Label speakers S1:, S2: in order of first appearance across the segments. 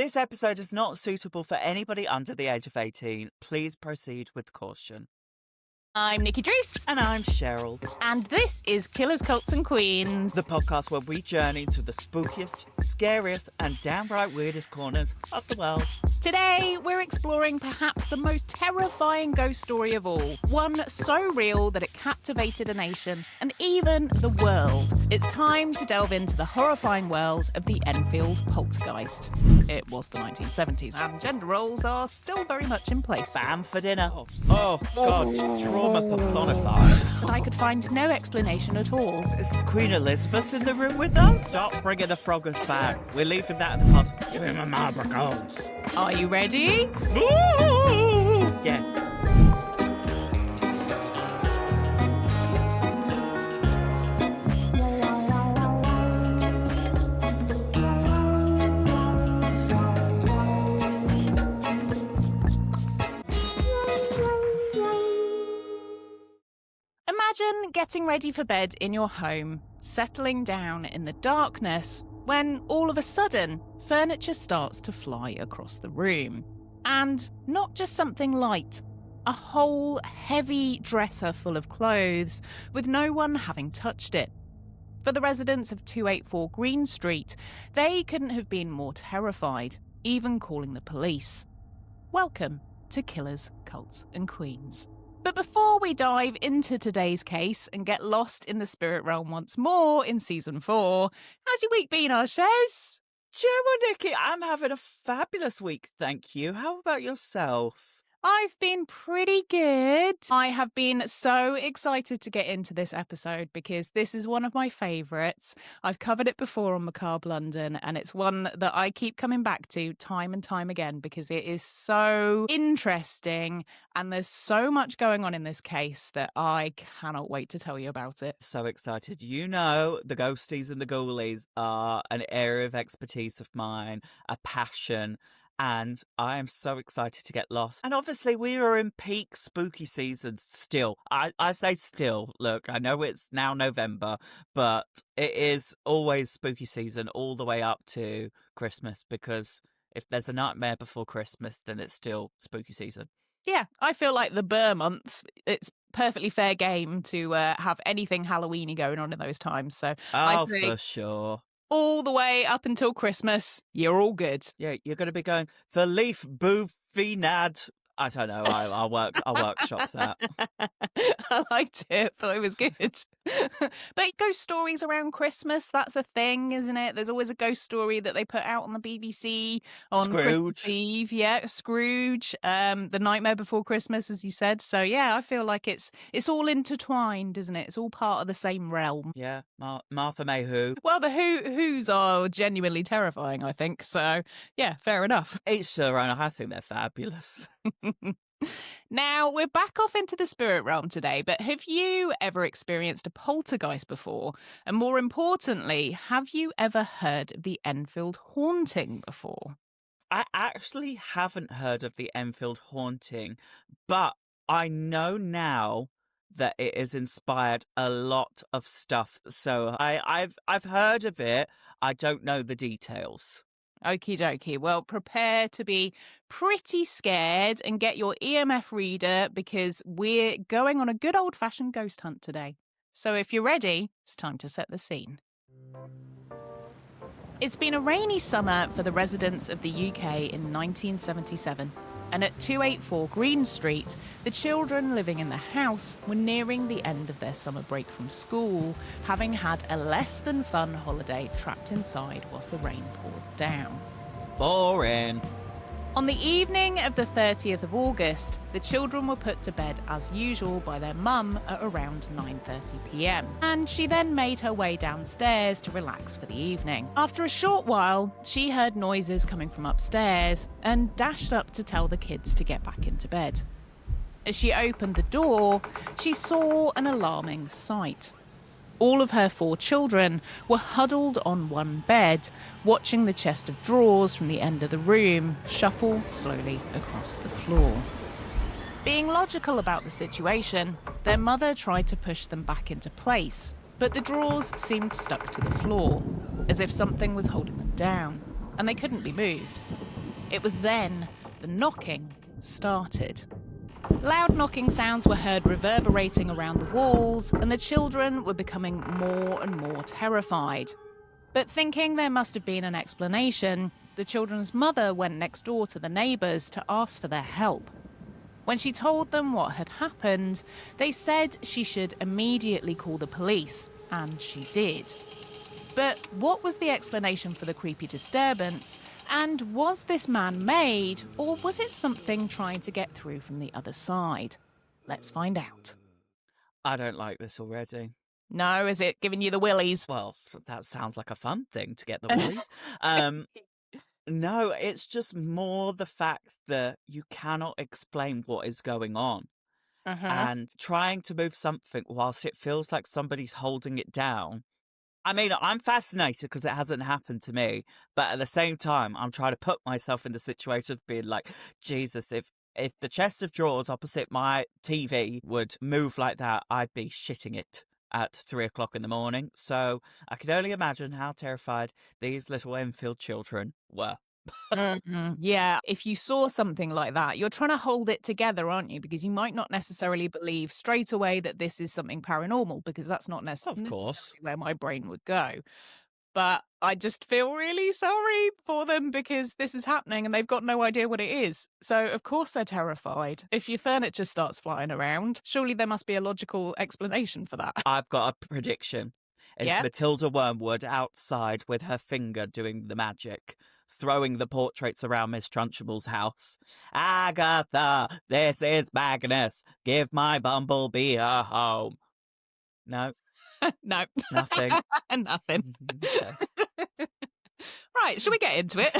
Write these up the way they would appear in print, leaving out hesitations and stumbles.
S1: This episode is not suitable for anybody under the age of 18. Please proceed with caution.
S2: I'm Nikki Druce.
S1: And I'm Cheryl.
S2: And this is Killers, Cults and Queens.
S1: The podcast where we journey to the spookiest, scariest, and downright weirdest corners of the world.
S2: Today, we're exploring perhaps the most terrifying ghost story of all. One so real that it captivated a nation and even the world. It's time to delve into the horrifying world of the Enfield Poltergeist. It was the 1970s, and gender roles are still very much in place.
S1: Bam for dinner. Oh God, trauma personified.
S2: But I could find no explanation at all.
S1: Is Queen Elizabeth in the room with us? Stop bringing the froggers back. We're leaving that in the past. Give him a Marlborough Gold.
S2: Are you ready?
S1: Ooh, yes.
S2: Imagine getting ready for bed in your home, settling down in the darkness, when all of a sudden, furniture starts to fly across the room. And not just something light, a whole heavy dresser full of clothes, with no one having touched it. For the residents of 284 Green Street, they couldn't have been more terrified, even calling the police. Welcome to Killers, Cults and Queens. But before we dive into today's case and get lost in the spirit realm once more in Season 4, how's your week been, Arshes?
S1: Cheryl, Nikki, I'm having a fabulous week, thank you. How about yourself?
S2: I've been pretty good. I have been so excited to get into this episode because this is one of my favourites. I've covered it before on Macabre London, and it's one that I keep coming back to time and time again because it is so interesting and there's so much going on in this case that I cannot wait to tell you about it.
S1: So excited. You know, the ghosties and the ghoulies are an area of expertise of mine, a passion. And I am so excited to get lost. And obviously we are in peak spooky season still. I say still. Look, I know it's now November, but it is always spooky season all the way up to Christmas, because if there's a nightmare before Christmas, then it's still spooky season.
S2: Yeah, I feel like the Burr months, it's perfectly fair game to have anything Halloween-y going on in those times. So
S1: Oh, for sure.
S2: All the way up until Christmas, you're all good.
S1: Yeah, you're going to be going, Feliz Bufinad. I don't know. I'll workshop that.
S2: I liked it. Thought it was good. But ghost stories around Christmas, that's a thing, isn't it? There's always a ghost story that they put out on the BBC on
S1: Scrooge.
S2: Christmas Eve. Yeah, Scrooge. The Nightmare Before Christmas, as you said. So yeah, I feel like it's all intertwined, isn't it? It's all part of the same realm.
S1: Yeah, Martha May Who.
S2: Well, the Who's are genuinely terrifying, I think. So yeah, fair enough.
S1: Each their own. I think they're fabulous.
S2: Now, we're back off into the spirit realm today, but have you ever experienced a poltergeist before? And more importantly, have you ever heard of the Enfield Haunting before?
S1: I actually haven't heard of the Enfield Haunting, but I know now that it has inspired a lot of stuff. So I've heard of it. I don't know the details.
S2: Okie dokie. Well, prepare to be pretty scared and get your EMF reader because we're going on a good old-fashioned ghost hunt today. So if you're ready, it's time to set the scene. It's been a rainy summer for the residents of the UK in 1977. And at 284 Green Street, the children living in the house were nearing the end of their summer break from school, having had a less than fun holiday trapped inside whilst the rain poured down.
S1: Boring.
S2: On the evening of the 30th of August, the children were put to bed as usual by their mum at around 9:30 p.m. and she then made her way downstairs to relax for the evening. After a short while, she heard noises coming from upstairs and dashed up to tell the kids to get back into bed. As she opened the door, she saw an alarming sight. All of her 4 children were huddled on one bed, watching the chest of drawers from the end of the room shuffle slowly across the floor. Being logical about the situation, their mother tried to push them back into place, but the drawers seemed stuck to the floor, as if something was holding them down, and they couldn't be moved. It was then the knocking started. Loud knocking sounds were heard reverberating around the walls, and the children were becoming more and more terrified. But thinking there must have been an explanation, the children's mother went next door to the neighbours to ask for their help. When she told them what had happened, they said she should immediately call the police, and she did. But what was the explanation for the creepy disturbance? And was this man-made, or was it something trying to get through from the other side? Let's find out.
S1: I don't like this already.
S2: No, is it giving you the willies?
S1: Well, that sounds like a fun thing to get the willies. No, it's just more the fact that you cannot explain what is going on. And trying to move something whilst it feels like somebody's holding it down. I mean, I'm fascinated because it hasn't happened to me, but at the same time, I'm trying to put myself in the situation of being like, Jesus, if the chest of drawers opposite my TV would move like that, I'd be shitting it at 3:00 in the morning. So I can only imagine how terrified these little Enfield children were.
S2: Yeah, if you saw something like that, you're trying to hold it together, aren't you? Because you might not necessarily believe straight away that this is something paranormal, because that's not necessarily where my brain would go. But I just feel really sorry for them because this is happening and they've got no idea what it is. So, of course, they're terrified. If your furniture starts flying around, surely there must be a logical explanation for that.
S1: I've got a prediction. It's
S2: Yeah?
S1: Matilda Wormwood outside with her finger doing the magic, throwing the portraits around Miss Trunchable's house. Agatha, this is Magnus. Give my bumblebee a home. No,
S2: No.
S1: nothing.
S2: Nothing.
S1: Okay.
S2: Right, shall we get into it?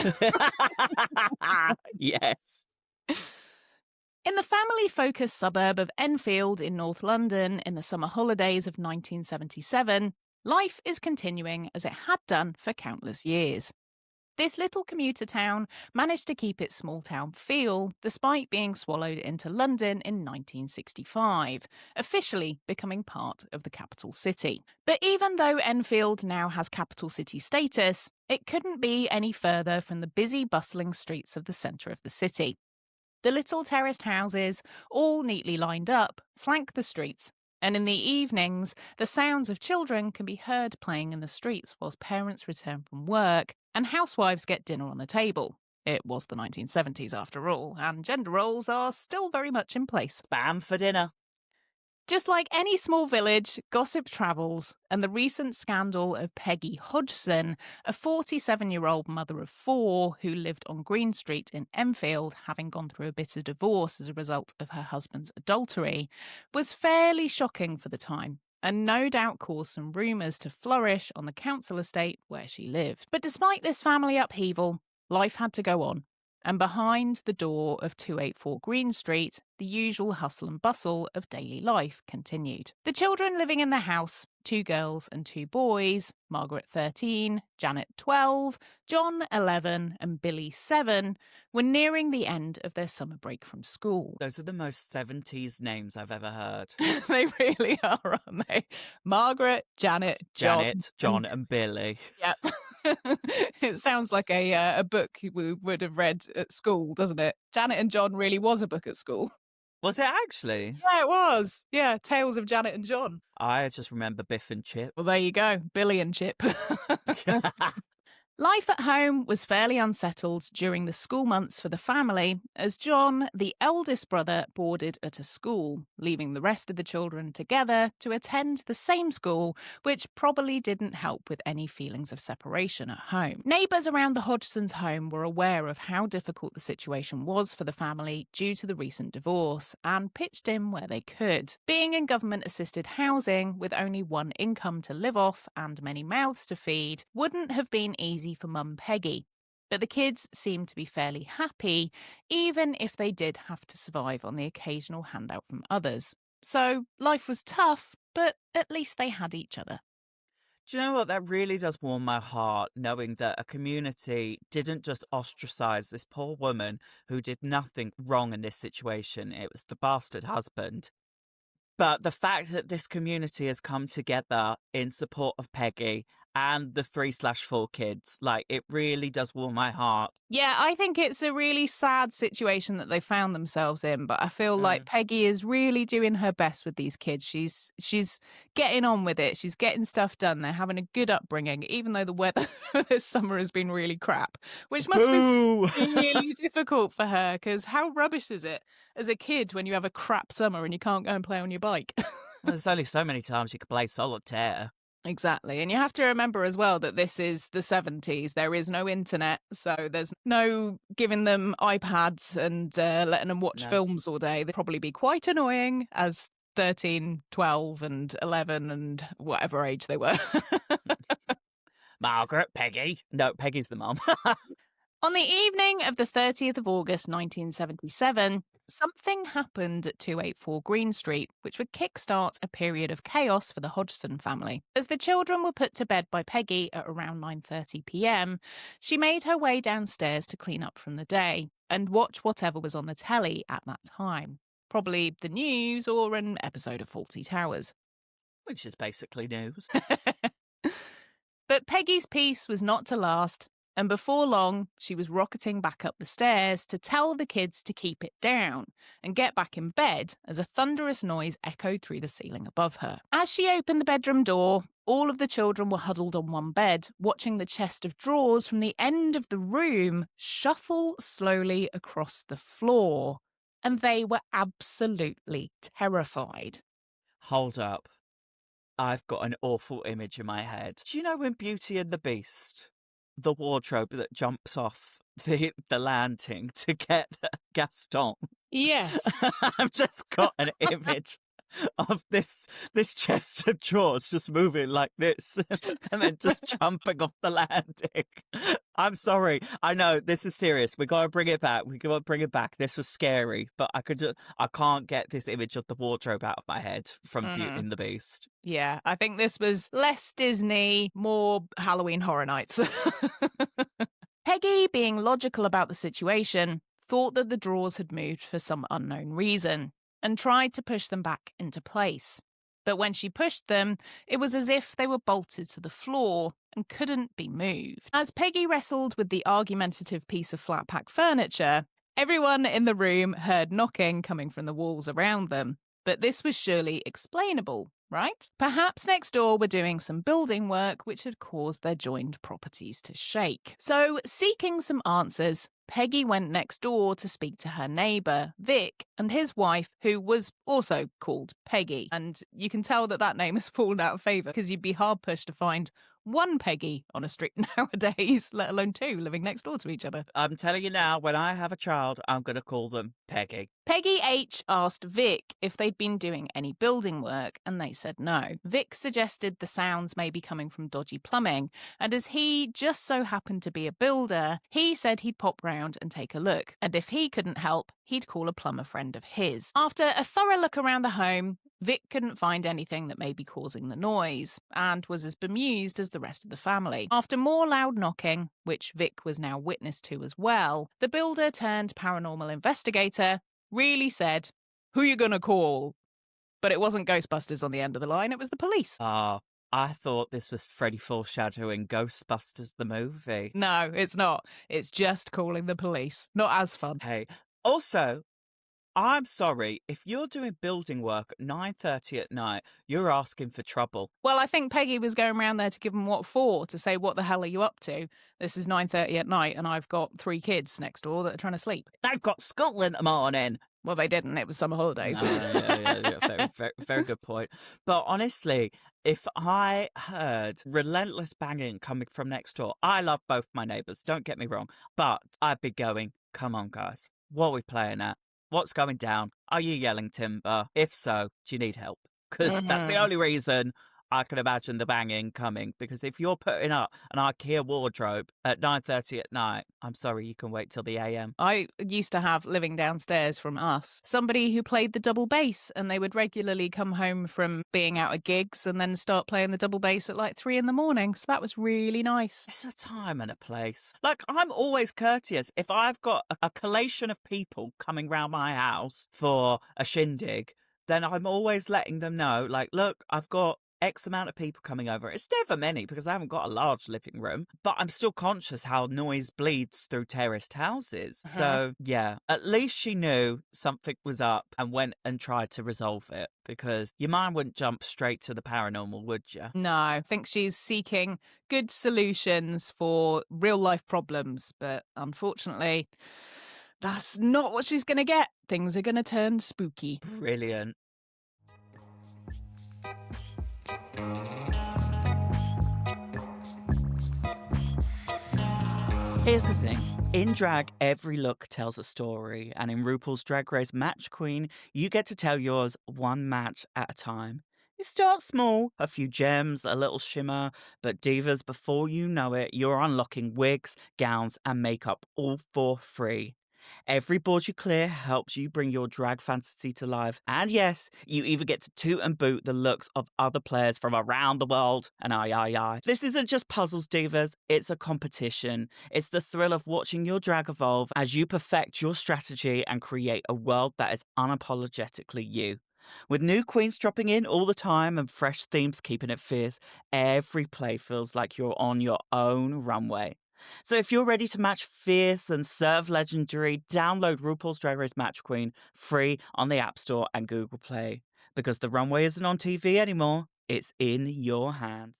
S1: Yes.
S2: In the family-focused suburb of Enfield in North London in the summer holidays of 1977, life is continuing as it had done for countless years. This little commuter town managed to keep its small-town feel despite being swallowed into London in 1965, officially becoming part of the capital city. But even though Enfield now has capital city status, it couldn't be any further from the busy, bustling streets of the centre of the city. The little terraced houses, all neatly lined up, flank the streets, and in the evenings, the sounds of children can be heard playing in the streets whilst parents return from work and housewives get dinner on the table. It was the 1970s after all, and gender roles are still very much in place.
S1: Spam for dinner.
S2: Just like any small village, gossip travels, and the recent scandal of Peggy Hodgson, a 47-year-old mother of 4 who lived on Green Street in Enfield, having gone through a bitter divorce as a result of her husband's adultery, was fairly shocking for the time, and no doubt caused some rumours to flourish on the council estate where she lived. But despite this family upheaval, life had to go on. And behind the door of 284 Green Street, the usual hustle and bustle of daily life continued. The children living in the house, 2 girls and 2 boys, Margaret 13, Janet 12, John 11 and Billy 7, were nearing the end of their summer break from school.
S1: Those are the most 70s names I've ever heard.
S2: They really are, aren't they? Margaret, Janet,
S1: John and Billy.
S2: Yep. It sounds like a book we would have read at school, doesn't it? Janet and John really was a book at school.
S1: Was it actually?
S2: Yeah, it was. Yeah, Tales of Janet and John.
S1: I just remember Biff and Chip.
S2: Well, there you go. Billy and Chip. Life at home was fairly unsettled during the school months for the family, as John, the eldest brother, boarded at a school, leaving the rest of the children together to attend the same school, which probably didn't help with any feelings of separation at home. Neighbours around the Hodgsons' home were aware of how difficult the situation was for the family due to the recent divorce, and pitched in where they could. Being in government-assisted housing, with only one income to live off and many mouths to feed, wouldn't have been easy for Mum Peggy, but the kids seemed to be fairly happy, even if they did have to survive on the occasional handout from others. So life was tough, but at least they had each other.
S1: Do you know what? That really does warm my heart, knowing that a community didn't just ostracize this poor woman who did nothing wrong in this situation. It was the bastard husband. But the fact that this community has come together in support of Peggy and the 3/4 kids. Like, it really does warm my heart.
S2: Yeah, I think it's a really sad situation that they found themselves in, but I feel like Peggy is really doing her best with these kids. She's getting on with it. She's getting stuff done. They're having a good upbringing, even though the weather this summer has been really crap, which must
S1: Boo!
S2: be really difficult for her, because how rubbish is it as a kid when you have a crap summer and you can't go and play on your bike?
S1: Well, there's only so many times you could play solitaire.
S2: Exactly. And you have to remember as well that this is the 70s. There is no internet. So there's no giving them iPads and letting them watch films all day. They'd probably be quite annoying as 13, 12 and 11 and whatever age they were.
S1: Margaret, Peggy. No, Peggy's the mum.
S2: On the evening of the 30th of August 1977, something happened at 284 Green Street, which would kickstart a period of chaos for the Hodgson family. As the children were put to bed by Peggy at around 9:30 p.m, she made her way downstairs to clean up from the day and watch whatever was on the telly at that time. Probably the news or an episode of Fawlty Towers.
S1: Which is basically news.
S2: But Peggy's peace was not to last, and before long, she was rocketing back up the stairs to tell the kids to keep it down and get back in bed as a thunderous noise echoed through the ceiling above her. As she opened the bedroom door, all of the children were huddled on one bed, watching the chest of drawers from the end of the room shuffle slowly across the floor, and they were absolutely terrified.
S1: Hold up. I've got an awful image in my head. Do you know in Beauty and the Beast, the wardrobe that jumps off the landing to get Gaston?
S2: Yes.
S1: I've just got an image of this chest of drawers just moving like this and then just jumping off the landing. I'm sorry. I know this is serious. We got to bring it back. This was scary, but I can't get this image of the wardrobe out of my head from Beauty and the Beast.
S2: Yeah, I think this was less Disney, more Halloween Horror Nights. Peggy, being logical about the situation, thought that the drawers had moved for some unknown reason and tried to push them back into place. But when she pushed them, it was as if they were bolted to the floor and couldn't be moved. As Peggy wrestled with the argumentative piece of flat-pack furniture, everyone in the room heard knocking coming from the walls around them. But this was surely explainable, right? Perhaps next door were doing some building work which had caused their joined properties to shake. So, seeking some answers, Peggy went next door to speak to her neighbour, Vic, and his wife, who was also called Peggy. And you can tell that name has fallen out of favour because you'd be hard-pushed to find one Peggy on a street nowadays, let alone two living next door to each other.
S1: I'm telling you now, when I have a child, I'm going to call them Peggy.
S2: Peggy H asked Vic if they'd been doing any building work, and they said no. Vic suggested the sounds may be coming from dodgy plumbing, and as he just so happened to be a builder, he said he'd pop round and take a look, and if he couldn't help, he'd call a plumber friend of his. After a thorough look around the home, Vic couldn't find anything that may be causing the noise, and was as bemused as the rest of the family. After more loud knocking, which Vic was now witness to as well, the builder turned paranormal investigator really said, "Who you gonna call?" But it wasn't Ghostbusters on the end of the line, it was the police.
S1: I thought this was Freddy foreshadowing Ghostbusters the movie.
S2: No, it's not. It's just calling the police. Not as fun.
S1: Hey, also, I'm sorry, if you're doing building work at 9:30 at night, you're asking for trouble.
S2: Well, I think Peggy was going around there to give them what for, to say, what the hell are you up to? This is 9:30 at night and I've got 3 kids next door that are trying to sleep.
S1: They've got school in the morning.
S2: Well, they didn't. It was summer holidays.
S1: Yeah. Very good point. But honestly, if I heard relentless banging coming from next door, I love both my neighbours, don't get me wrong, but I'd be going, come on, guys, what are we playing at? What's going down? Are you yelling timber? If so, do you need help? Because that's the only reason I can imagine the banging coming. Because if you're putting up an IKEA wardrobe at 9:30 at night, I'm sorry, you can wait till the AM.
S2: I used to have, living downstairs from us, somebody who played the double bass, and they would regularly come home from being out at gigs and then start playing the double bass at like 3 a.m. So that was really nice.
S1: It's a time and a place. Like, I'm always courteous. If I've got a collation of people coming round my house for a shindig, then I'm always letting them know, like, look, I've got X amount of people coming over. It's never many because I haven't got a large living room, but I'm still conscious how noise bleeds through terraced houses. So, yeah, at least she knew something was up and went and tried to resolve it, because your mind wouldn't jump straight to the paranormal, would you?
S2: No, I think she's seeking good solutions for real life problems, but unfortunately, that's not what she's going to get. Things are going to turn spooky.
S1: Brilliant. Here's the thing. In drag, every look tells a story, and in RuPaul's Drag Race Match Queen, you get to tell yours one match at a time. You start small, a few gems, a little shimmer, but divas, before you know it, you're unlocking wigs, gowns, and makeup all for free. Every board you clear helps you bring your drag fantasy to life. And yes, you even get to toot and boot the looks of other players from around the world. And aye. This isn't just puzzles, divas. It's a competition. It's the thrill of watching your drag evolve as you perfect your strategy and create a world that is unapologetically you. With new queens dropping in all the time and fresh themes keeping it fierce, every play feels like you're on your own runway. So if you're ready to match fierce and serve legendary, download RuPaul's Drag Race Match Queen free on the App Store and Google Play. Because the runway isn't on TV anymore, it's in your hands.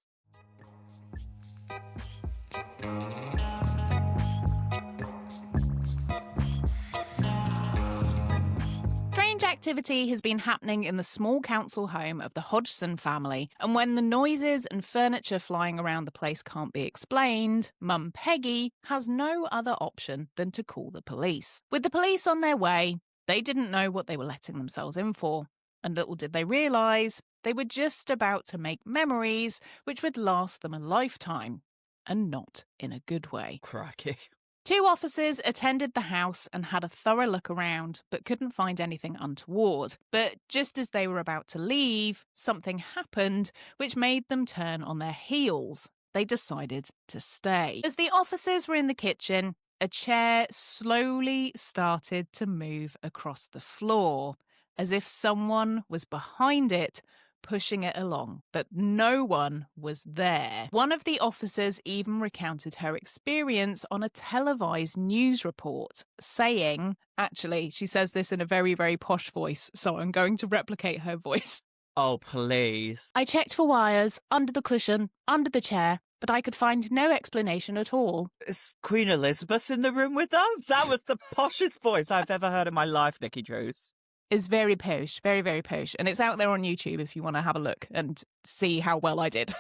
S2: Strange activity has been happening in the small council home of the Hodgson family, and when the noises and furniture flying around the place can't be explained, Mum Peggy has no other option than to call the police. With the police on their way, they didn't know what they were letting themselves in for, and little did they realise they were just about to make memories which would last them a lifetime, and not in a good way.
S1: Crikey.
S2: 2 officers attended the house and had a thorough look around, but couldn't find anything untoward. But just as they were about to leave, something happened which made them turn on their heels. They decided to stay. As the officers were in the kitchen, a chair slowly started to move across the floor, as if someone was behind it, pushing it along, but no one was there. One of the officers even recounted her experience on a televised news report, saying, actually, she says this in a very, very posh voice, so I'm going to replicate her voice.
S1: Oh, please.
S2: I checked for wires, under the cushion, under the chair, but I could find no explanation at all.
S1: Is Queen Elizabeth in the room with us? That was the poshest voice I've ever heard in my life, Nikki Druce.
S2: Is very posh, very, very posh. And it's out there on YouTube if you want to have a look and see how well I did.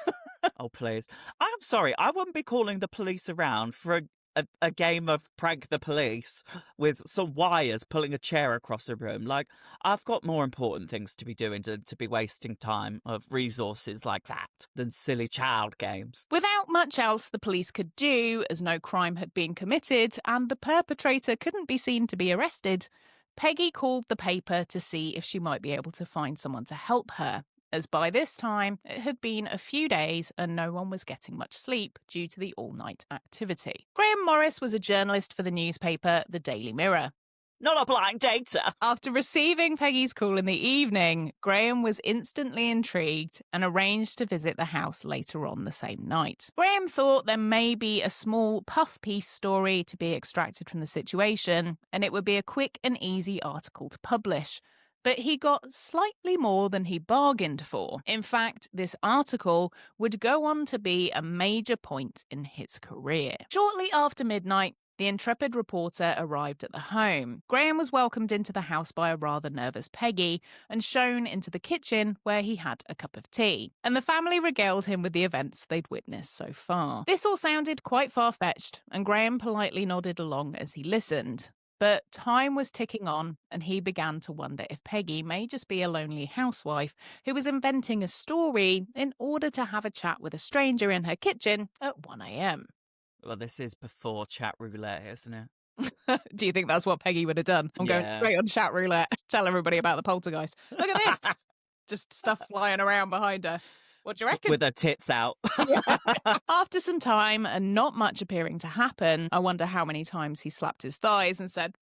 S1: Oh, please. I'm sorry. I wouldn't be calling the police around for a game of prank the police with some wires pulling a chair across a room. Like, I've got more important things to be doing to be wasting time of resources like that than silly child games.
S2: Without much else the police could do, as no crime had been committed and the perpetrator couldn't be seen to be arrested, Peggy called the paper to see if she might be able to find someone to help her, as by this time it had been a few days and no one was getting much sleep due to the all-night activity. Graham Morris was a journalist for the newspaper The Daily Mirror.
S1: Not applying data.
S2: After receiving Peggy's call in the evening, Graham was instantly intrigued and arranged to visit the house later on the same night. Graham thought there may be a small puff piece story to be extracted from the situation, and it would be a quick and easy article to publish. But he got slightly more than he bargained for. In fact, this article would go on to be a major point in his career. Shortly after midnight, the intrepid reporter arrived at the home. Graham was welcomed into the house by a rather nervous Peggy and shown into the kitchen where he had a cup of tea. And the family regaled him with the events they'd witnessed so far. This all sounded quite far-fetched, and Graham politely nodded along as he listened. But time was ticking on, and he began to wonder if Peggy may just be a lonely housewife who was inventing a story in order to have a chat with a stranger in her kitchen at 1 a.m.
S1: Well, this is before chat roulette, isn't it?
S2: Do you think that's what Peggy would have done? I'm going straight on chat roulette. Tell everybody about the poltergeist. Look at this. Just stuff flying around behind her. What do you reckon?
S1: With her tits out.
S2: Yeah. After some time and not much appearing to happen, I wonder how many times he slapped his thighs and said,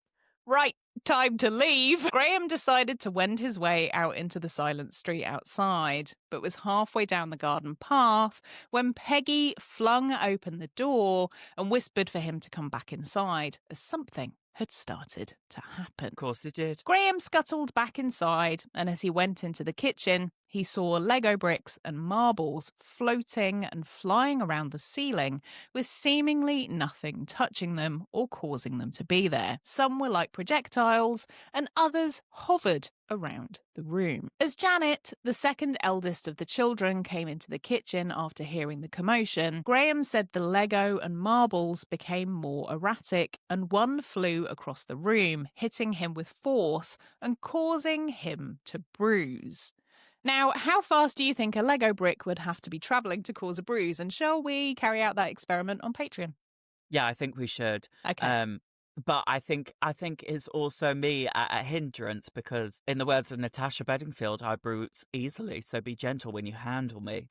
S2: right, time to leave, Graham decided to wend his way out into the silent street outside, but was halfway down the garden path when Peggy flung open the door and whispered for him to come back inside, as something had started to happen.
S1: Of course it did.
S2: Graham scuttled back inside, and as he went into the kitchen, he saw Lego bricks and marbles floating and flying around the ceiling with seemingly nothing touching them or causing them to be there. Some were like projectiles, and others hovered around the room. As Janet, the second eldest of the children, came into the kitchen after hearing the commotion, Graham said the Lego and marbles became more erratic, and one flew across the room, hitting him with force and causing him to bruise. Now, how fast do you think a Lego brick would have to be travelling to cause a bruise? And shall we carry out that experiment on Patreon?
S1: Yeah, I think we should.
S2: Okay.
S1: But I think it's also me a hindrance because, in the words of Natasha Bedingfield, I bruise easily, so be gentle when you handle me.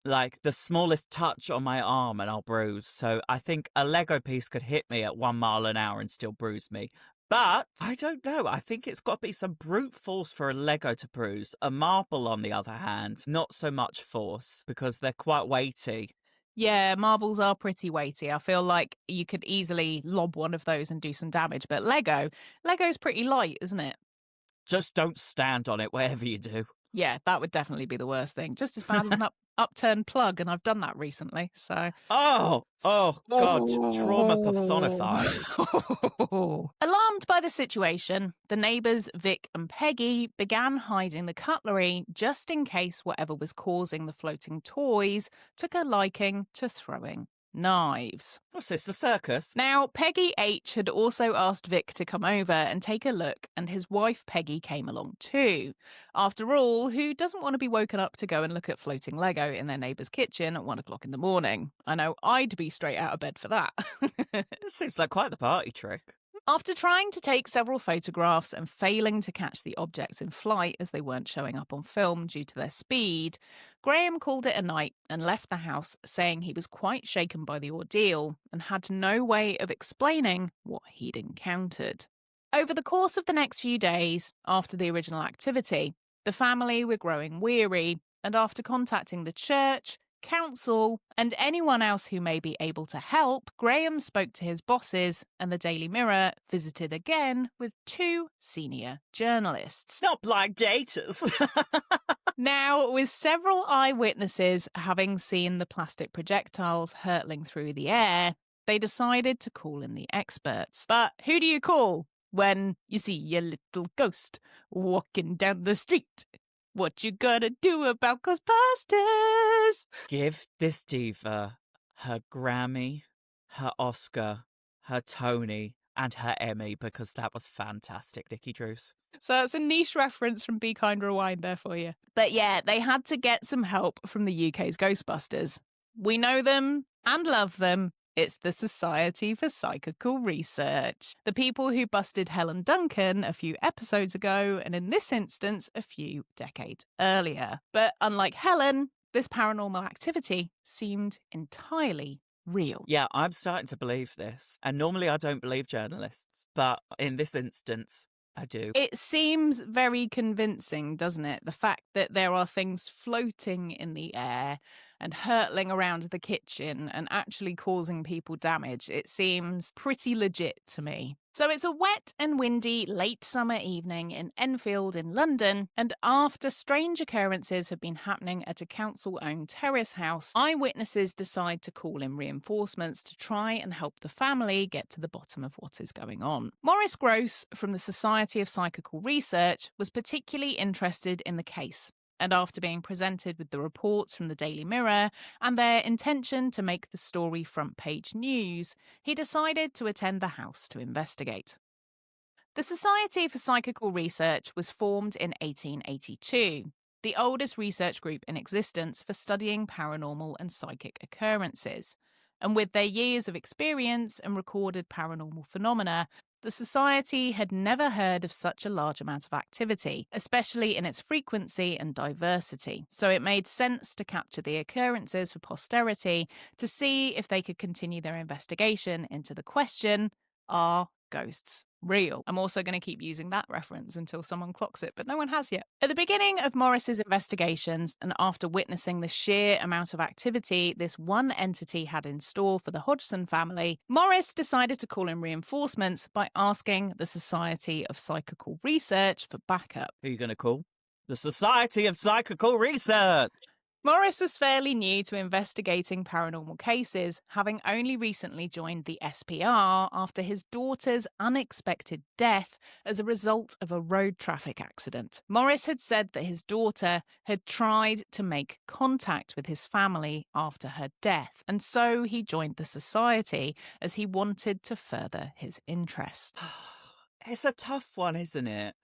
S1: Like, the smallest touch on my arm and I'll bruise. So I think a Lego piece could hit me at 1 mile an hour and still bruise me. But I don't know. I think it's got to be some brute force for a Lego to bruise. A marble, on the other hand, not so much force because they're quite weighty.
S2: Yeah, marbles are pretty weighty. I feel like you could easily lob one of those and do some damage. But Lego's pretty light, isn't it?
S1: Just don't stand on it, whatever you do.
S2: Yeah, that would definitely be the worst thing. Just as bad as an upturned plug, and I've done that recently, so...
S1: Oh God, trauma personified.
S2: Alarmed by the situation, the neighbours Vic and Peggy began hiding the cutlery just in case whatever was causing the floating toys took a liking to throwing knives.
S1: What's this, the circus?
S2: Now, Peggy H had also asked Vic to come over and take a look, and his wife Peggy came along too. After all, who doesn't want to be woken up to go and look at floating Lego in their neighbour's kitchen at 1 o'clock in the morning? I know I'd be straight out of bed for that.
S1: This seems like quite the party trick.
S2: After trying to take several photographs and failing to catch the objects in flight as they weren't showing up on film due to their speed, Graham called it a night and left the house, saying he was quite shaken by the ordeal and had no way of explaining what he'd encountered. Over the course of the next few days, after the original activity, the family were growing weary, and after contacting the church, council, and anyone else who may be able to help, Graham spoke to his bosses, and the Daily Mirror visited again with 2 senior journalists.
S1: Not blind daters.
S2: Now, with several eyewitnesses having seen the plastic projectiles hurtling through the air, they decided to call in the experts. But who do you call when you see a little ghost walking down the street? What you gonna do about Ghostbusters?
S1: Give this diva her Grammy, her Oscar, her Tony, and her Emmy, because that was fantastic, Nikki Druce.
S2: So that's a niche reference from Be Kind Rewind there for you. But yeah, they had to get some help from the UK's Ghostbusters. We know them and love them. It's the Society for Psychical Research. The people who busted Helen Duncan a few episodes ago, and in this instance, a few decades earlier. But unlike Helen, this paranormal activity seemed entirely real.
S1: Yeah, I'm starting to believe this. And normally I don't believe journalists, but in this instance, I do.
S2: It seems very convincing, doesn't it? The fact that there are things floating in the air and hurtling around the kitchen and actually causing people damage. It seems pretty legit to me. So it's a wet and windy late summer evening in Enfield in London, and after strange occurrences have been happening at a council-owned terrace house, eyewitnesses decide to call in reinforcements to try and help the family get to the bottom of what is going on. Maurice Gross from the Society of Psychical Research was particularly interested in the case, and after being presented with the reports from the Daily Mirror and their intention to make the story front page news, he decided to attend the house to investigate. The Society for Psychical Research was formed in 1882, the oldest research group in existence for studying paranormal and psychic occurrences. And with their years of experience and recorded paranormal phenomena, the Society had never heard of such a large amount of activity, especially in its frequency and diversity. So it made sense to capture the occurrences for posterity to see if they could continue their investigation into the question, are ghosts real. I'm also going to keep using that reference until someone clocks it, but no one has yet. At the beginning of Morris's investigations, and after witnessing the sheer amount of activity this one entity had in store for the Hodgson family, Morris decided to call in reinforcements by asking the Society of Psychical Research for backup.
S1: Who are you going to call? The Society of Psychical Research!
S2: Morris was fairly new to investigating paranormal cases, having only recently joined the SPR after his daughter's unexpected death as a result of a road traffic accident. Morris had said that his daughter had tried to make contact with his family after her death, and so he joined the society as he wanted to further his interest.
S1: It's a tough one, isn't it?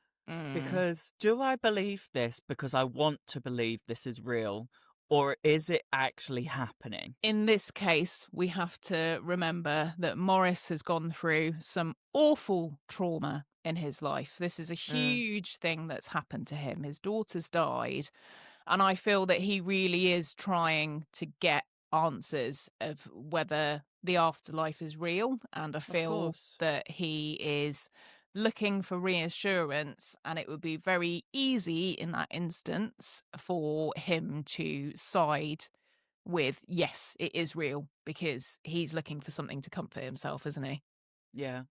S1: Because do I believe this because I want to believe this is real? Or is it actually happening?
S2: In this case, we have to remember that Morris has gone through some awful trauma in his life. This is a huge thing that's happened to him. His daughter's died, and I feel that he really is trying to get answers of whether the afterlife is real, and I feel that he is looking for reassurance, and it would be very easy in that instance for him to side with, yes, it is real, because he's looking for something to comfort himself, isn't he?
S1: Yeah.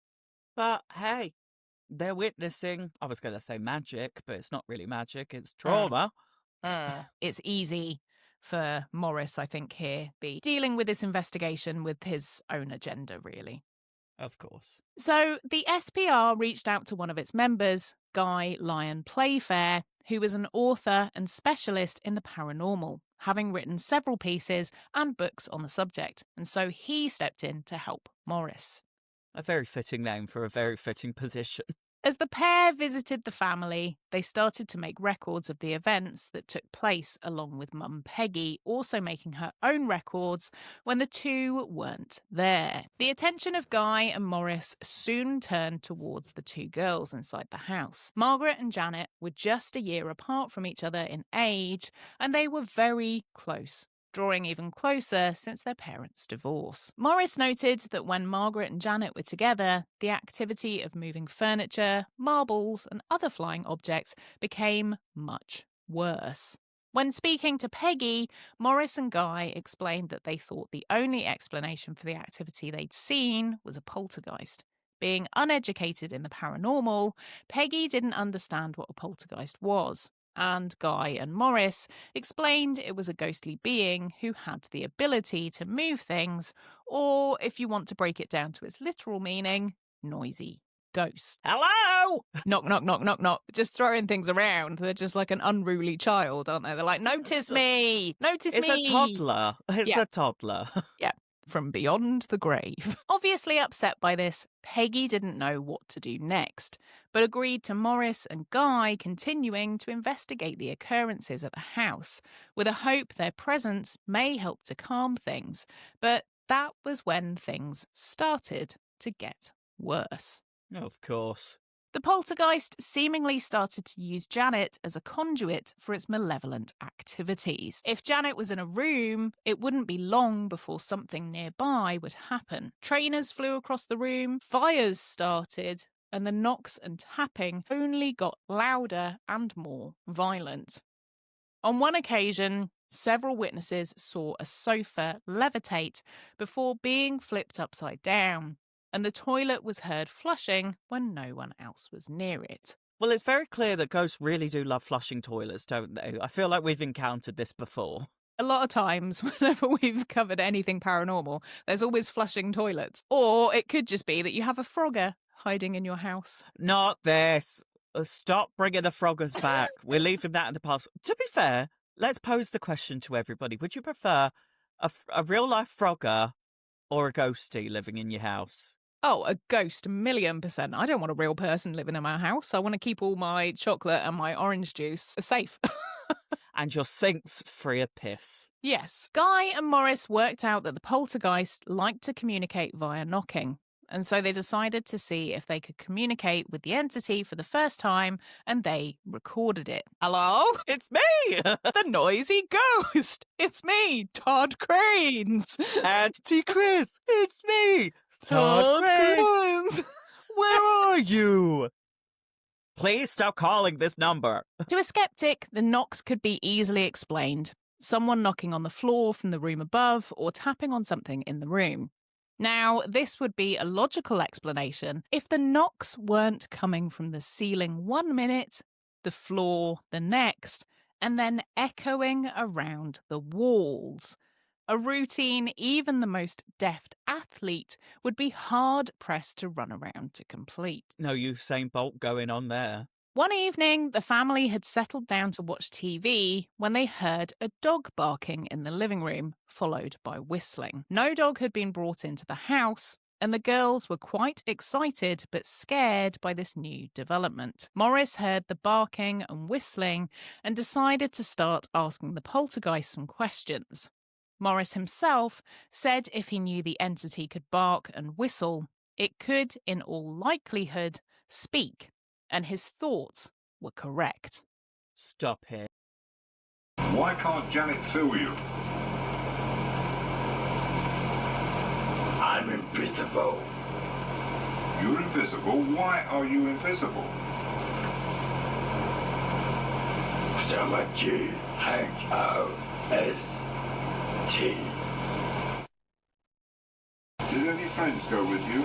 S1: But hey, they're witnessing, I was going to say magic, but it's not really magic, it's trauma.
S2: It's easy for Morris, I think, here, be dealing with this investigation with his own agenda, really.
S1: Of course.
S2: So the SPR reached out to one of its members, Guy Lyon Playfair, who was an author and specialist in the paranormal, having written several pieces and books on the subject, and so he stepped in to help Morris.
S1: A very fitting name for a very fitting position.
S2: As the pair visited the family, they started to make records of the events that took place, along with Mum Peggy also making her own records when the two weren't there. The attention of Guy and Morris soon turned towards the two girls inside the house. Margaret and Janet were just a year apart from each other in age, and they were very close, drawing even closer since their parents' divorce. Morris noted that when Margaret and Janet were together, the activity of moving furniture, marbles, and other flying objects became much worse. When speaking to Peggy, Morris and Guy explained that they thought the only explanation for the activity they'd seen was a poltergeist. Being uneducated in the paranormal, Peggy didn't understand what a poltergeist was, and Guy and Morris explained it was a ghostly being who had the ability to move things, or, if you want to break it down to its literal meaning, noisy ghost.
S1: Hello!
S2: Knock, knock, knock, knock, knock. Just throwing things around. They're just like an unruly child, aren't they? They're like, notice me! Notice me!
S1: It's a toddler. It's
S2: Yeah.
S1: a toddler.
S2: Yeah. From beyond the grave. Obviously upset by this, Peggy didn't know what to do next, but agreed to Morris and Guy continuing to investigate the occurrences at the house, with a hope their presence may help to calm things. But that was when things started to get worse.
S1: Of course.
S2: The poltergeist seemingly started to use Janet as a conduit for its malevolent activities. If Janet was in a room, it wouldn't be long before something nearby would happen. Trainers flew across the room, fires started, and the knocks and tapping only got louder and more violent. On one occasion, several witnesses saw a sofa levitate before being flipped upside down, and the toilet was heard flushing when no one else was near it.
S1: Well, it's very clear that ghosts really do love flushing toilets, don't they? I feel like we've encountered this before.
S2: A lot of times, whenever we've covered anything paranormal, there's always flushing toilets. Or it could just be that you have a frogger hiding in your house.
S1: Not this. Stop bringing the froggers back. We're leaving that in the past. To be fair, let's pose the question to everybody. Would you prefer a real-life frogger or a ghostie living in your house?
S2: Oh, a ghost, 1,000,000%. I don't want a real person living in my house. I want to keep all my chocolate and my orange juice safe.
S1: And your sink's free of piss.
S2: Yes. Guy and Morris worked out that the poltergeist liked to communicate via knocking, and so they decided to see if they could communicate with the entity for the first time, and they recorded it. Hello?
S1: It's me!
S2: The noisy ghost! It's me, Todd Cranes!
S1: Auntie Chris, it's me! Todd Cranes! Where are you? Please stop calling this number.
S2: To a skeptic, the knocks could be easily explained. Someone knocking on the floor from the room above or tapping on something in the room. Now, this would be a logical explanation if the knocks weren't coming from the ceiling 1 minute, the floor the next, and then echoing around the walls. A routine even the most deft athlete would be hard-pressed to run around to complete.
S1: No Usain Bolt going on there.
S2: One evening, the family had settled down to watch TV when they heard a dog barking in the living room, followed by whistling. No dog had been brought into the house, and the girls were quite excited but scared by this new development. Morris heard the barking and whistling and decided to start asking the poltergeist some questions. Morris himself said if he knew the entity could bark and whistle, it could, in all likelihood, speak. And his thoughts were correct.
S1: Stop it.
S3: Why can't Janet feel you?
S4: I'm invisible.
S3: You're invisible? Why are you invisible?
S4: Samaritans.
S3: Did any friends go with you?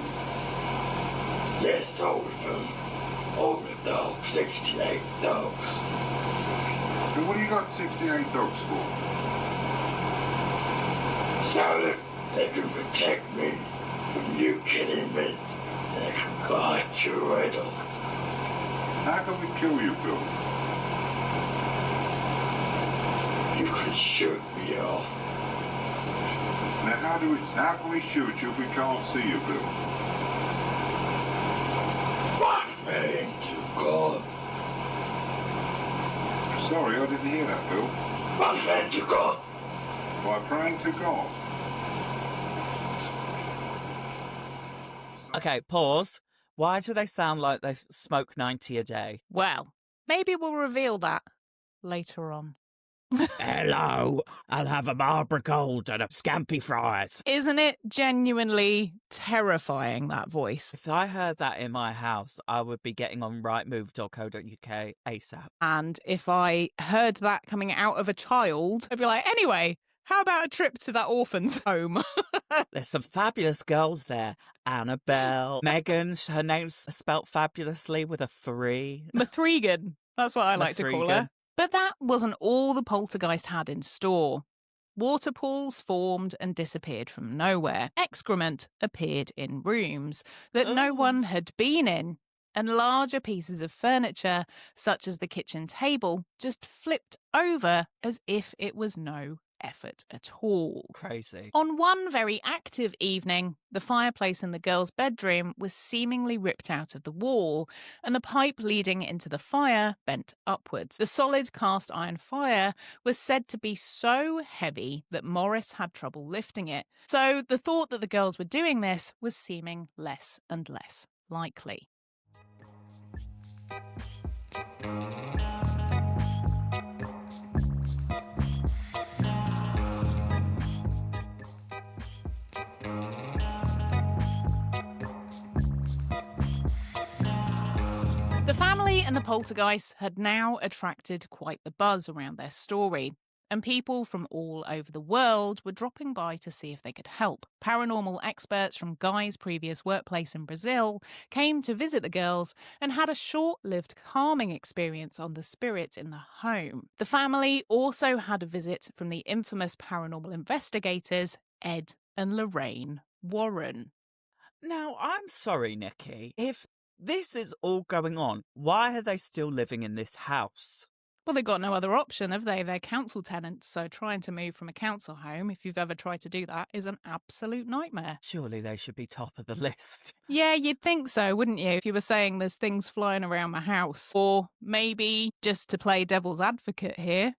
S4: Yes, all of them. All the dogs, 68 dogs.
S3: And what do you got 68 dogs for?
S4: So that they can protect me from you killing me. They can guard your riddle.
S3: How can we kill you, Bill?
S4: You can shoot me off.
S3: Now how can we shoot you if we can't see you, Bill?
S4: Praying to God.
S3: Sorry, I didn't hear that, Bill.
S4: I'm praying to God.
S3: By praying to God.
S1: Okay, pause. Why do they sound like they smoke 90 a day?
S2: Well, maybe we'll reveal that later on.
S1: Hello, I'll have a Marlborough Gold and a scampi fries.
S2: Isn't it genuinely terrifying, that voice?
S1: If I heard that in my house, I would be getting on rightmove.co.uk ASAP.
S2: And if I heard that coming out of a child, I'd be like, anyway, how about a trip to that orphan's home?
S1: There's some fabulous girls there. Annabelle, Megan, her name's spelt fabulously with a 3.
S2: Mathregan, that's what I like to call her. But that wasn't all the poltergeist had in store. Water pools formed and disappeared from nowhere. Excrement appeared in rooms that no one had been in. And larger pieces of furniture, such as the kitchen table, just flipped over as if it was no effort at all.
S1: Crazy.
S2: On one very active evening, the fireplace in the girls' bedroom was seemingly ripped out of the wall, and the pipe leading into the fire bent upwards. The solid cast iron fire was said to be so heavy that Morris had trouble lifting it. So the thought that the girls were doing this was seeming less and less likely. The family and the poltergeist had now attracted quite the buzz around their story, and people from all over the world were dropping by to see if they could help. Paranormal experts from Guy's previous workplace in Brazil came to visit the girls and had a short-lived calming experience on the spirit in the home. The family also had a visit from the infamous paranormal investigators Ed and Lorraine Warren.
S1: Now, I'm sorry, Nikki. If this is all going on, why are they still living in this house?
S2: Well, they've got no other option, have they? They're council tenants, so trying to move from a council home, if you've ever tried to do that, is an absolute nightmare.
S1: Surely they should be top of the list.
S2: Yeah, you'd think so, wouldn't you? If you were saying there's things flying around my house. Or maybe, just to play devil's advocate here,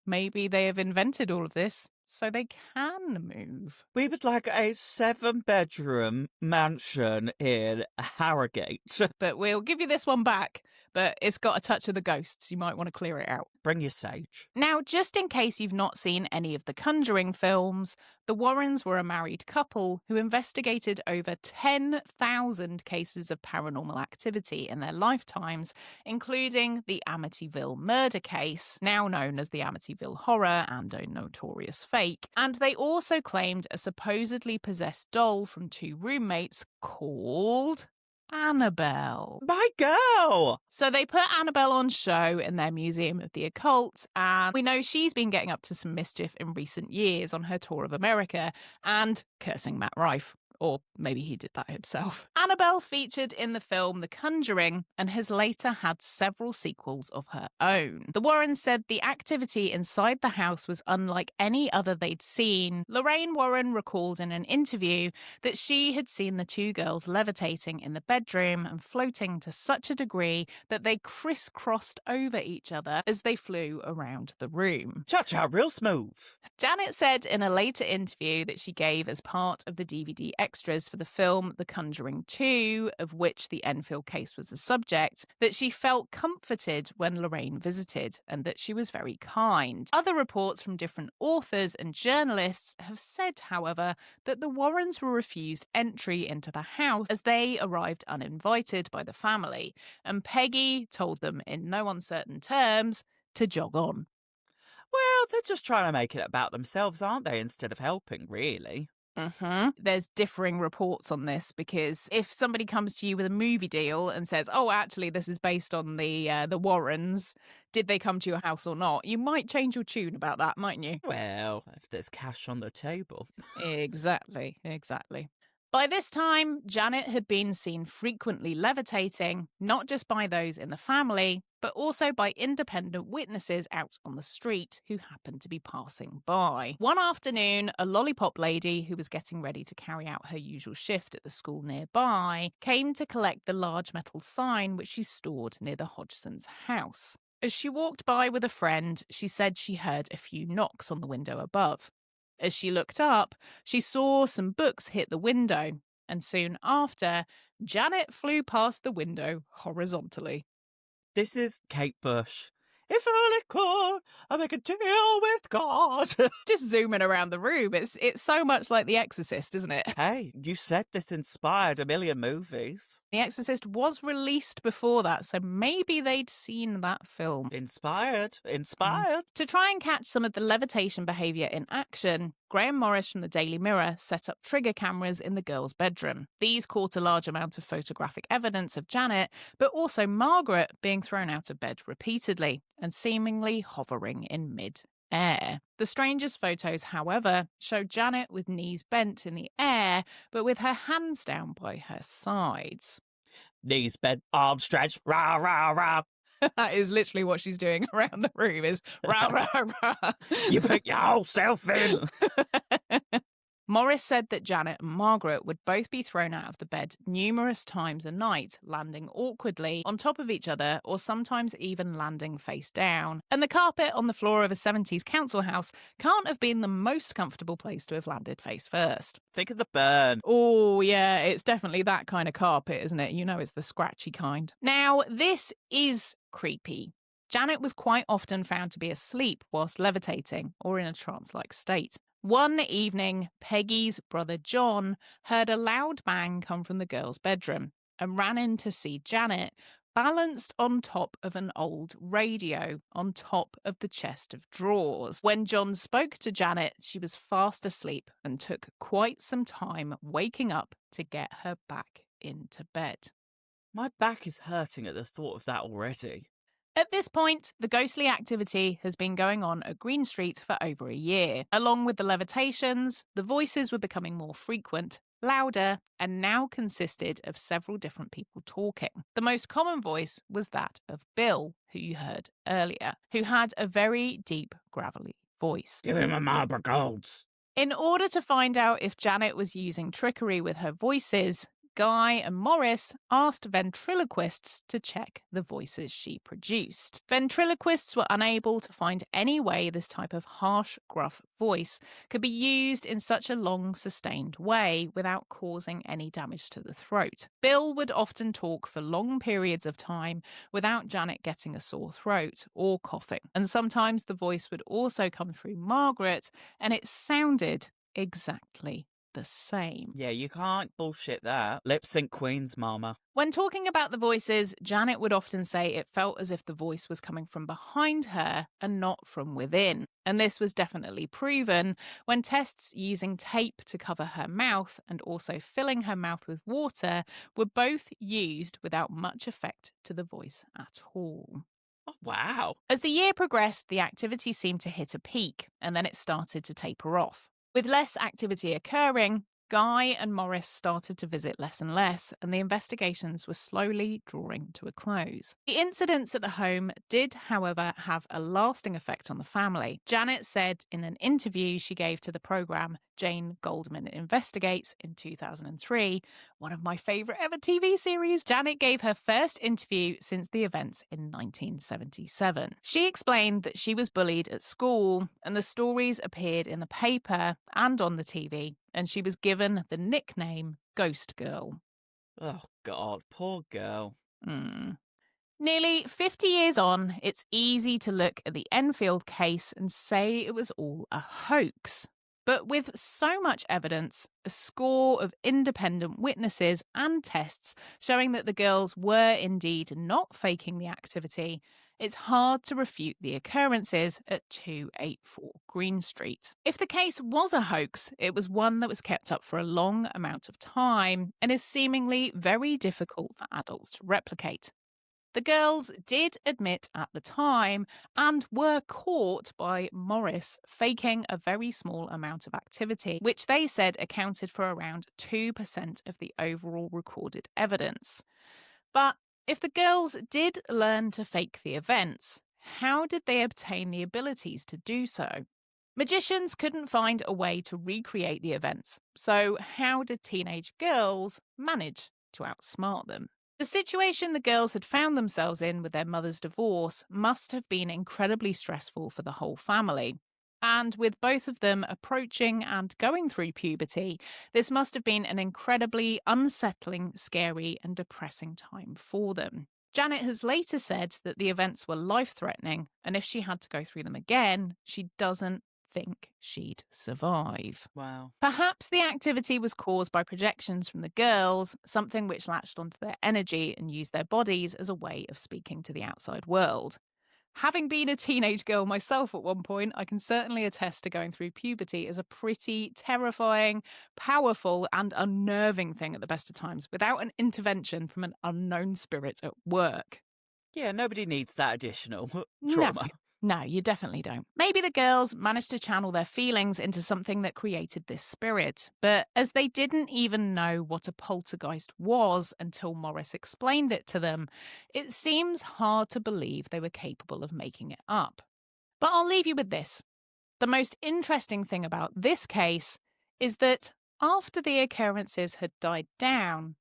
S2: maybe they have invented all of this so they can move.
S1: We would like a 7-bedroom mansion in Harrogate.
S2: But we'll give you this one back. but it's got a touch of the ghosts. You might want to clear it out.
S1: Bring your sage.
S2: Now, just in case you've not seen any of the Conjuring films, the Warrens were a married couple who investigated over 10,000 cases of paranormal activity in their lifetimes, including the Amityville murder case, now known as the Amityville Horror and a notorious fake. And they also claimed a supposedly possessed doll from 2 roommates called Annabelle.
S1: My girl!
S2: So they put Annabelle on show in their Museum of the Occult, and we know she's been getting up to some mischief in recent years on her tour of America and cursing Matt Rife. Or maybe he did that himself. Annabelle featured in the film The Conjuring and has later had several sequels of her own. The Warrens said the activity inside the house was unlike any other they'd seen. Lorraine Warren recalled in an interview that she had seen the 2 girls levitating in the bedroom and floating to such a degree that they crisscrossed over each other as they flew around the room.
S1: Cha-cha, real smooth.
S2: Janet said in a later interview that she gave as part of the DVD extras for the film The Conjuring 2, of which the Enfield case was the subject, that she felt comforted when Lorraine visited and that she was very kind. Other reports from different authors and journalists have said, however, that the Warrens were refused entry into the house as they arrived uninvited by the family, and Peggy told them in no uncertain terms to jog on.
S1: Well, they're just trying to make it about themselves, aren't they, instead of helping, really?
S2: There's differing reports on this, because if somebody comes to you with a movie deal and says, oh, actually, this is based on the Warrens, did they come to your house or not? You might change your tune about that, mightn't you?
S1: Well, if there's cash on the table.
S2: Exactly. By this time, Janet had been seen frequently levitating, not just by those in the family, but also by independent witnesses out on the street who happened to be passing by. One afternoon, a lollipop lady who was getting ready to carry out her usual shift at the school nearby came to collect the large metal sign which she stored near the Hodgson's house. As she walked by with a friend, she said she heard a few knocks on the window above. As she looked up, she saw some books hit the window, and soon after, Janet flew past the window horizontally.
S1: This is Kate Bush. If only could, I make a deal with God.
S2: Just zooming around the room, it's so much like The Exorcist, isn't it?
S1: Hey, you said this inspired a million movies.
S2: The Exorcist was released before that, so maybe they'd seen that film.
S1: Inspired.
S2: To try and catch some of the levitation behaviour in action, Graham Morris from the Daily Mirror set up trigger cameras in the girls' bedroom. These caught a large amount of photographic evidence of Janet, but also Margaret being thrown out of bed repeatedly and seemingly hovering in mid-air. The strangest photos, however, showed Janet with knees bent in the air, but with her hands down by her sides.
S1: Knees bent, arms stretched, rah, rah, rah.
S2: That is literally what she's doing around the room, is rah, rah, rah.
S1: You put your whole self in.
S2: Morris said that Janet and Margaret would both be thrown out of the bed numerous times a night, landing awkwardly on top of each other or sometimes even landing face down. And the carpet on the floor of a 70s council house can't have been the most comfortable place to have landed face first.
S1: Think of the burn.
S2: Oh, yeah, it's definitely that kind of carpet, isn't it? You know, it's the scratchy kind. Now, this is creepy. Janet was quite often found to be asleep whilst levitating or in a trance-like state. One evening, Peggy's brother John heard a loud bang come from the girls' bedroom and ran in to see Janet balanced on top of an old radio on top of the chest of drawers. When John spoke to Janet, she was fast asleep and took quite some time waking up to get her back into bed.
S1: My back is hurting at the thought of that already.
S2: At this point, the ghostly activity has been going on at Green Street for over a year. Along with the levitations, the voices were becoming more frequent, louder, and now consisted of several different people talking. The most common voice was that of Bill, who you heard earlier, who had a very deep, gravelly voice.
S1: Give him a Marlboro Golds.
S2: In order to find out if Janet was using trickery with her voices, Guy and Morris asked ventriloquists to check the voices she produced. Ventriloquists were unable to find any way this type of harsh, gruff voice could be used in such a long, sustained way without causing any damage to the throat. Bill would often talk for long periods of time without Janet getting a sore throat or coughing. And sometimes the voice would also come through Margaret, and it sounded exactly the same.
S1: Yeah, you can't bullshit that. Lip sync queens, mama.
S2: When talking about the voices, Janet would often say it felt as if the voice was coming from behind her and not from within. And this was definitely proven when tests using tape to cover her mouth and also filling her mouth with water were both used without much effect to the voice at all.
S1: Oh, wow.
S2: As the year progressed, the activity seemed to hit a peak, and then it started to taper off. With less activity occurring, Guy and Morris started to visit less and less, and the investigations were slowly drawing to a close. The incidents at the home did, however, have a lasting effect on the family. Janet said in an interview she gave to the programme Jane Goldman Investigates in 2003, one of my favourite ever TV series, Janet gave her first interview since the events in 1977. She explained that she was bullied at school, and the stories appeared in the paper and on the TV, and she was given the nickname Ghost Girl.
S1: Oh, God, poor girl.
S2: Nearly 50 years on, it's easy to look at the Enfield case and say it was all a hoax. But with so much evidence, a score of independent witnesses and tests showing that the girls were indeed not faking the activity, it's hard to refute the occurrences at 284 Green Street. If the case was a hoax, it was one that was kept up for a long amount of time and is seemingly very difficult for adults to replicate. The girls did admit at the time and were caught by Morris faking a very small amount of activity, which they said accounted for around 2% of the overall recorded evidence. But if the girls did learn to fake the events, how did they obtain the abilities to do so? Magicians couldn't find a way to recreate the events, so how did teenage girls manage to outsmart them? The situation the girls had found themselves in with their mother's divorce must have been incredibly stressful for the whole family. And with both of them approaching and going through puberty, this must have been an incredibly unsettling, scary, and depressing time for them. Janet has later said that the events were life-threatening, and if she had to go through them again, she doesn't think she'd survive.
S1: Wow.
S2: Perhaps the activity was caused by projections from the girls, something which latched onto their energy and used their bodies as a way of speaking to the outside world. Having been a teenage girl myself at one point, I can certainly attest to going through puberty as a pretty terrifying, powerful, and unnerving thing at the best of times, without an intervention from an unknown spirit at work.
S1: Yeah, nobody needs that additional trauma.
S2: No, you definitely don't. Maybe the girls managed to channel their feelings into something that created this spirit, but as they didn't even know what a poltergeist was until Morris explained it to them, it seems hard to believe they were capable of making it up. But I'll leave you with this. The most interesting thing about this case is that after the occurrences had died down,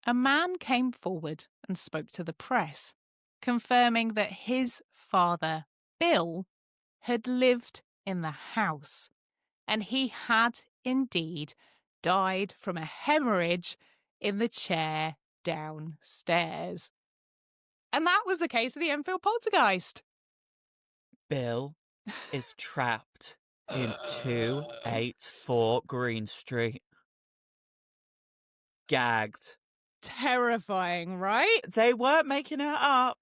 S2: a man came forward and spoke to the press, confirming that his father, Bill, had lived in the house, and he had indeed died from a hemorrhage in the chair downstairs. And that was the case of the Enfield Poltergeist.
S1: Bill is trapped in 284 Green Street. Gagged.
S2: Terrifying, right?
S1: They weren't making it up.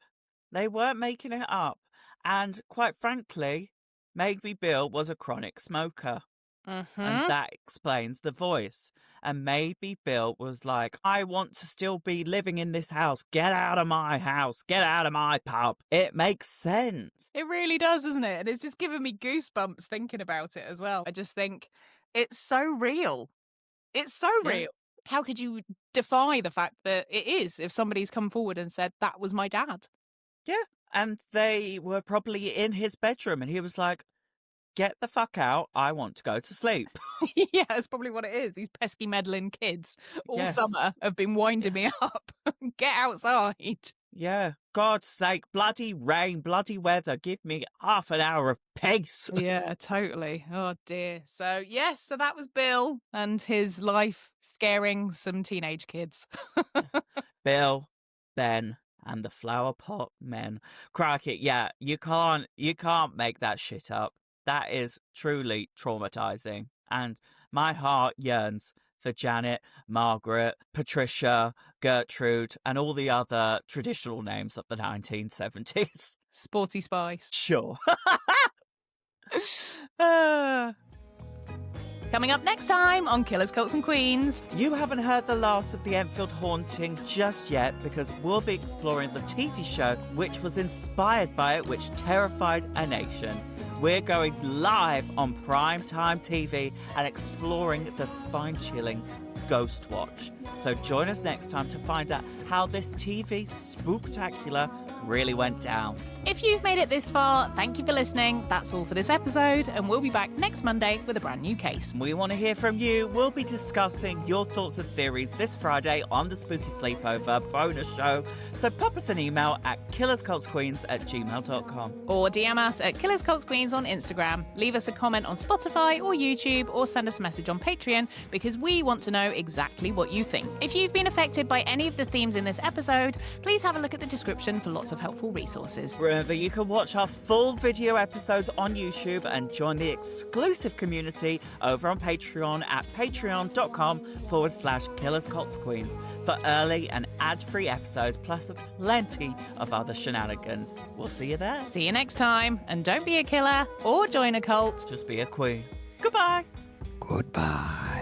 S1: They weren't making it up. And quite frankly, maybe Bill was a chronic smoker. And that explains the voice. And maybe Bill was like, I want to still be living in this house. Get out of my house. Get out of my pub. It makes sense.
S2: It really does, doesn't it? And it's just given me goosebumps thinking about it as well. I just think it's so real. It's so real. How could you defy the fact that it is if somebody's come forward and said, that was my dad?
S1: Yeah. And they were probably in his bedroom and he was like, get the fuck out. I want to go to sleep.
S2: Yeah, that's probably what it is. These pesky meddling kids all
S1: Yes.
S2: summer have been winding me up. Get outside.
S1: Yeah. God's sake, bloody rain, bloody weather. Give me half an hour of peace.
S2: Yeah, totally. Oh dear. So yes, so that was Bill and his life scaring some teenage kids.
S1: Bill, Ben, and the flower pot men. Crikey, yeah, you can't make that shit up. That is truly traumatizing. And my heart yearns for Janet, Margaret, Patricia, Gertrude, and all the other traditional names of the 1970s.
S2: Sporty Spice.
S1: Sure.
S2: Coming up next time on Killers, Cults and Queens.
S1: You haven't heard the last of the Enfield Haunting just yet, because we'll be exploring the TV show which was inspired by it, which terrified a nation. We're going live on primetime TV and exploring the spine-chilling Ghost Watch. So join us next time to find out how this TV spooktacular really went down.
S2: If you've made it this far, thank you for listening. That's all for this episode, and we'll be back next Monday with a brand new case.
S1: We want to hear from you. We'll be discussing your thoughts and theories this Friday on the Spooky Sleepover bonus show. So pop us an email at killerscultsqueens@gmail.com.
S2: Or DM us at Killers Cults Queens on Instagram. Leave us a comment on Spotify or YouTube, or send us a message on Patreon, because we want to know exactly what you think. If you've been affected by any of the themes in this episode, please have a look at the description for lots of helpful resources.
S1: Remember, you can watch our full video episodes on YouTube and join the exclusive community over on Patreon at patreon.com/Killers Cults Queens for early and ad-free episodes, plus plenty of other shenanigans. We'll see you there.
S2: See you next time, and don't be a killer or join a cult.
S1: Just be a queen. Goodbye.
S5: Goodbye.